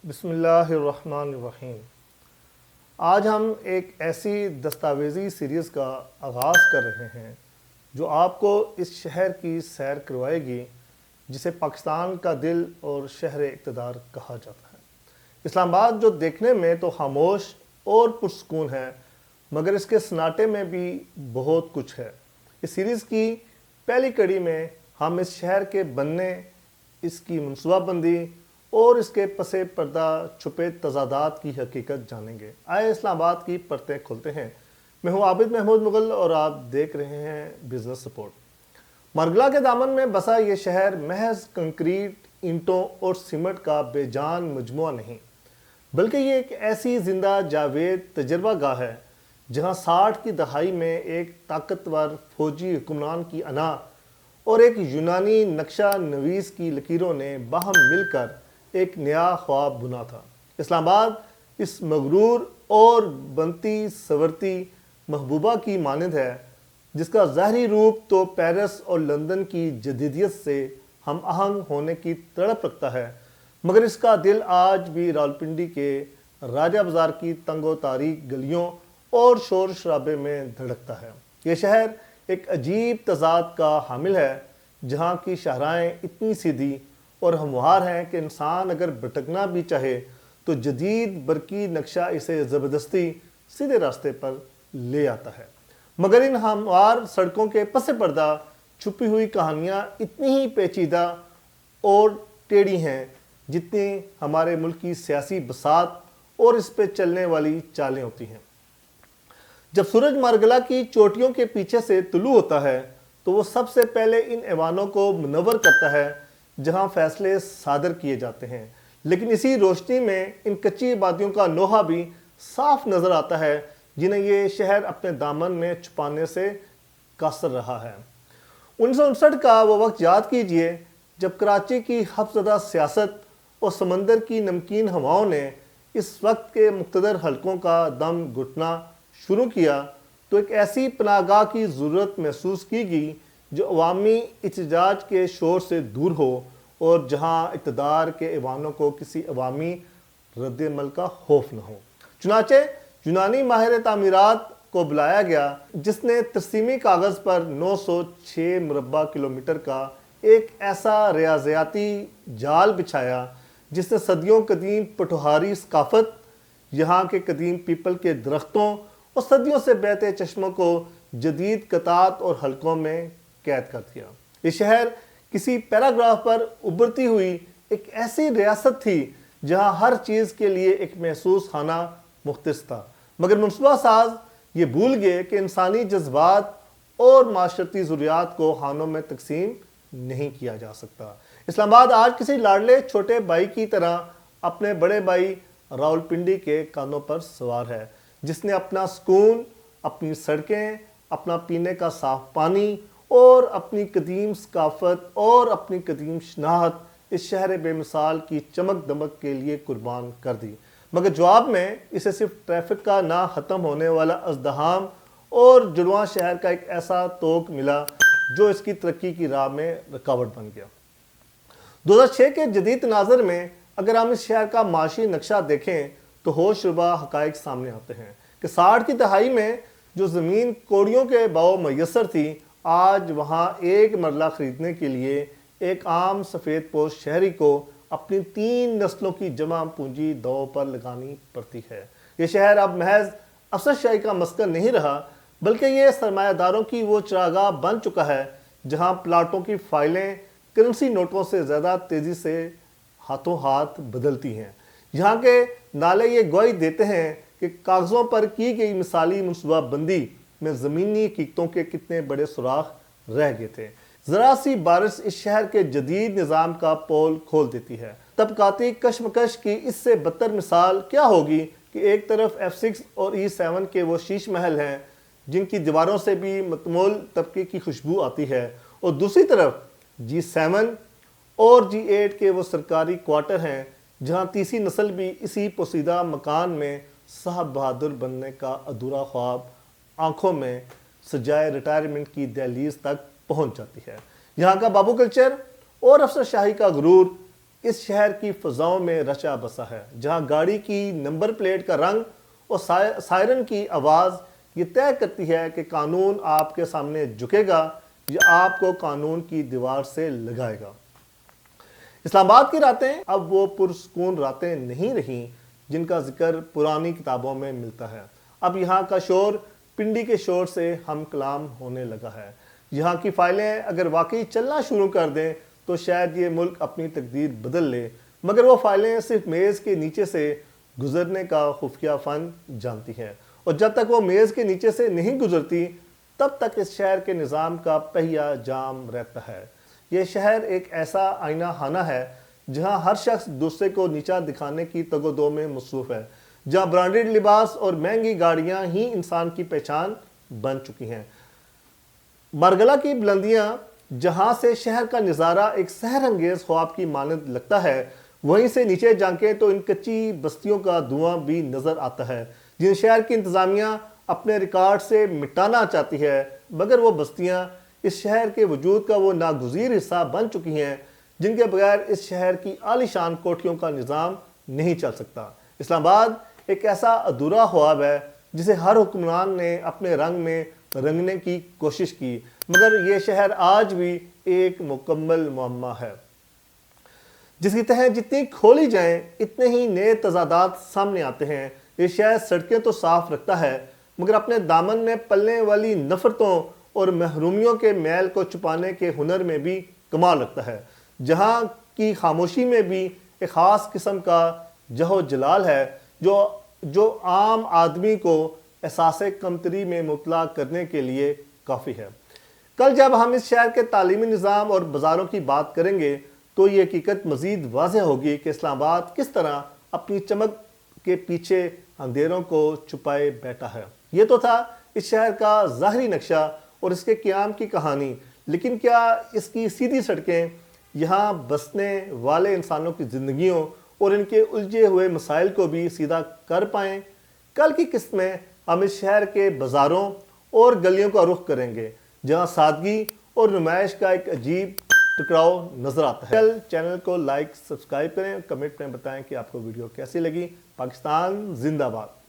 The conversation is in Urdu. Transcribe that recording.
بسم اللہ الرحمن الرحیم۔ آج ہم ایک ایسی دستاویزی سیریز کا آغاز کر رہے ہیں جو آپ کو اس شہر کی سیر کروائے گی جسے پاکستان کا دل اور شہر اقتدار کہا جاتا ہے۔ اسلام آباد جو دیکھنے میں تو خاموش اور پرسکون ہے مگر اس کے سناٹے میں بھی بہت کچھ ہے۔ اس سیریز کی پہلی کڑی میں ہم اس شہر کے بننے، اس کی منصوبہ بندی اور اس کے پس پردہ چھپے تضادات کی حقیقت جانیں گے۔ آئے اسلام آباد کی پرتیں کھولتے ہیں۔ میں ہوں عابد محمود مغل اور آپ دیکھ رہے ہیں بزنس سپورٹ۔ مارگلا کے دامن میں بسا یہ شہر محض کنکریٹ، اینٹوں اور سیمنٹ کا بے جان مجموعہ نہیں بلکہ یہ ایک ایسی زندہ جاوید تجربہ گاہ ہے جہاں 60 کی دہائی میں ایک طاقتور فوجی حکمران کی انا اور ایک یونانی نقشہ نویس کی لکیروں نے باہم مل کر ایک نیا خواب بنا تھا۔ اسلام آباد اس مغرور اور بنتی سورتی محبوبہ کی مانند ہے جس کا ظاہری روپ تو پیرس اور لندن کی جدیدیت سے ہم آہنگ ہونے کی تڑپ رکھتا ہے مگر اس کا دل آج بھی راولپنڈی کے راجہ بازار کی تنگ و تاریک گلیوں اور شور شرابے میں دھڑکتا ہے۔ یہ شہر ایک عجیب تضاد کا حامل ہے جہاں کی شاہراہیں اتنی سیدھی اور ہموار ہیں کہ انسان اگر بھٹکنا بھی چاہے تو جدید برقی نقشہ اسے زبردستی سیدھے راستے پر لے آتا ہے۔ مگر ان ہموار سڑکوں کے پس پردہ چھپی ہوئی کہانیاں اتنی ہی پیچیدہ اور ٹیڑھی ہیں جتنی ہمارے ملک کی سیاسی بساط اور اس پہ چلنے والی چالیں ہوتی ہیں۔ جب سورج مارگلا کی چوٹیوں کے پیچھے سے طلوع ہوتا ہے تو وہ سب سے پہلے ان ایوانوں کو منور کرتا ہے جہاں فیصلے صادر کیے جاتے ہیں، لیکن اسی روشنی میں ان کچی آبادیوں کا نوحہ بھی صاف نظر آتا ہے جنہیں یہ شہر اپنے دامن میں چھپانے سے قاصر رہا ہے۔ 1959 کا وہ وقت یاد کیجئے جب کراچی کی حفظدہ سیاست اور سمندر کی نمکین ہواؤں نے اس وقت کے مقتدر حلقوں کا دم گھٹنا شروع کیا تو ایک ایسی پناہ گاہ کی ضرورت محسوس کی گئی جو عوامی احتجاج کے شور سے دور ہو اور جہاں اقتدار کے ایوانوں کو کسی عوامی رد عمل کا خوف نہ ہو۔ چنانچہ یونانی ماہر تعمیرات کو بلایا گیا جس نے ترسیمی کاغذ پر 906 مربع کلومیٹر کا ایک ایسا ریاضیاتی جال بچھایا جس نے صدیوں قدیم پٹوہاری ثقافت، یہاں کے قدیم پیپل کے درختوں اور صدیوں سے بہتے چشموں کو جدید قطعات اور حلقوں میں قید کر دیا۔ یہ شہر کسی پیراگراف پر ابھرتی ہوئی ایک ایسی ریاست تھی جہاں ہر چیز کے لیے ایک محسوس خانہ مختص تھا مگر منصوبہ ساز یہ بھول گئے کہ انسانی جذبات اور معاشرتی ضروریات کو خانوں میں تقسیم نہیں کیا جا سکتا۔ اسلام آباد آج کسی لاڈلے چھوٹے بھائی کی طرح اپنے بڑے بھائی راولپنڈی کے کاندھوں پر سوار ہے جس نے اپنا سکون، اپنی سڑکیں، اپنا پینے کا صاف پانی اور اپنی قدیم ثقافت اور اپنی قدیم شناخت اس شہر بے مثال کی چمک دمک کے لیے قربان کر دی مگر جواب میں اسے صرف ٹریفک کا نہ ختم ہونے والا ازدحام اور جڑواں شہر کا ایک ایسا توق ملا جو اس کی ترقی کی راہ میں رکاوٹ بن گیا۔ 2006 کے جدید تناظر میں اگر ہم اس شہر کا معاشی نقشہ دیکھیں تو ہوش ربا حقائق سامنے آتے ہیں کہ 60 کی دہائی میں جو زمین کوڑیوں کے باؤ میسر تھی آج وہاں ایک مرلہ خریدنے کے لیے ایک عام سفید پوش شہری کو اپنی 3 نسلوں کی جمع پونجی دو پر لگانی پڑتی ہے۔ یہ شہر اب محض افسر شاہی کا مسکن نہیں رہا بلکہ یہ سرمایہ داروں کی وہ چراگاہ بن چکا ہے جہاں پلاٹوں کی فائلیں کرنسی نوٹوں سے زیادہ تیزی سے ہاتھوں ہاتھ بدلتی ہیں۔ یہاں کے نالے یہ گواہی دیتے ہیں کہ کاغذوں پر کی گئی مثالی منصوبہ بندی میں زمینی حقیقتوں کے کتنے بڑے سوراخ رہ گئے تھے۔ ذرا سی بارش اس شہر کے جدید نظام کا پول کھول دیتی ہے۔ طبقاتی کشمکش کی اس سے بدتر مثال کیا ہوگی کہ ایک طرف F6 اور E7 کے وہ شیش محل ہیں جن کی دیواروں سے بھی متمول طبقے کی خوشبو آتی ہے اور دوسری طرف G7 اور G8 کے وہ سرکاری کوارٹر ہیں جہاں تیسری نسل بھی اسی پوسیدہ مکان میں صاحب بہادر بننے کا ادھورا خواب آنکھوں میں سجائے ریٹائرمنٹ کی دہلیز تک پہنچ جاتی ہے۔ یہاں کا بابو کلچر اور افسر شاہی کا غرور اس شہر کی فضاؤں میں رچا بسا ہے، جہاں گاڑی کی نمبر پلیٹ کا رنگ اور سائرن کی آواز یہ طے کرتی ہے کہ قانون آپ کے سامنے جھکے گا یا آپ کو قانون کی دیوار سے لگائے گا۔ اسلام آباد کی راتیں اب وہ پرسکون راتیں نہیں رہیں جن کا ذکر پرانی کتابوں میں ملتا ہے۔ اب یہاں کا شور پنڈی کے شور سے ہم کلام ہونے لگا ہے۔ یہاں کی فائلیں اگر واقعی چلنا شروع کر دیں تو شاید یہ ملک اپنی تقدیر بدل لے، مگر وہ فائلیں صرف میز کے نیچے سے گزرنے کا خفیہ فن جانتی ہیں، اور جب تک وہ میز کے نیچے سے نہیں گزرتی تب تک اس شہر کے نظام کا پہیہ جام رہتا ہے۔ یہ شہر ایک ایسا آئینہ خانہ ہے جہاں ہر شخص دوسرے کو نیچا دکھانے کی تگ و دو میں مصروف ہے، جہاں برانڈڈ لباس اور مہنگی گاڑیاں ہی انسان کی پہچان بن چکی ہیں۔ مرگلہ کی بلندیاں جہاں سے شہر کا نظارہ ایک سحر انگیز خواب کی مانند لگتا ہے، وہیں سے نیچے جھانکیں تو ان کچی بستیوں کا دھواں بھی نظر آتا ہے جن شہر کی انتظامیہ اپنے ریکارڈ سے مٹانا چاہتی ہے، مگر وہ بستیاں اس شہر کے وجود کا وہ ناگزیر حصہ بن چکی ہیں جن کے بغیر اس شہر کی عالی شان کوٹھیوں کا نظام نہیں چل سکتا۔ اسلام آباد ایک ایسا ادھورا خواب ہے جسے ہر حکمران نے اپنے رنگ میں رنگنے کی کوشش کی، مگر یہ شہر آج بھی ایک مکمل معمہ ہے جس کی تہیں جتنی کھولی جائیں اتنے ہی نئے تضادات سامنے آتے ہیں۔ یہ شہر سڑکیں تو صاف رکھتا ہے مگر اپنے دامن میں پلنے والی نفرتوں اور محرومیوں کے میل کو چھپانے کے ہنر میں بھی کمال رکھتا ہے، جہاں کی خاموشی میں بھی ایک خاص قسم کا جہو جلال ہے جو عام آدمی کو احساس کمتری میں مبتلا کرنے کے لیے کافی ہے۔ کل جب ہم اس شہر کے تعلیمی نظام اور بازاروں کی بات کریں گے تو یہ حقیقت مزید واضح ہوگی کہ اسلام آباد کس طرح اپنی چمک کے پیچھے اندھیروں کو چھپائے بیٹھا ہے۔ یہ تو تھا اس شہر کا ظاہری نقشہ اور اس کے قیام کی کہانی، لیکن کیا اس کی سیدھی سڑکیں یہاں بسنے والے انسانوں کی زندگیوں اور ان کے الجھے ہوئے مسائل کو بھی سیدھا کر پائیں؟ کل کی قسط میں ہم اس شہر کے بازاروں اور گلیوں کا رخ کریں گے جہاں سادگی اور نمائش کا ایک عجیب ٹکراؤ نظر آتا ہے۔ چینل کو لائک سبسکرائب کریں، کمنٹ میں بتائیں کہ آپ کو ویڈیو کیسی لگی۔ پاکستان زندہ باد۔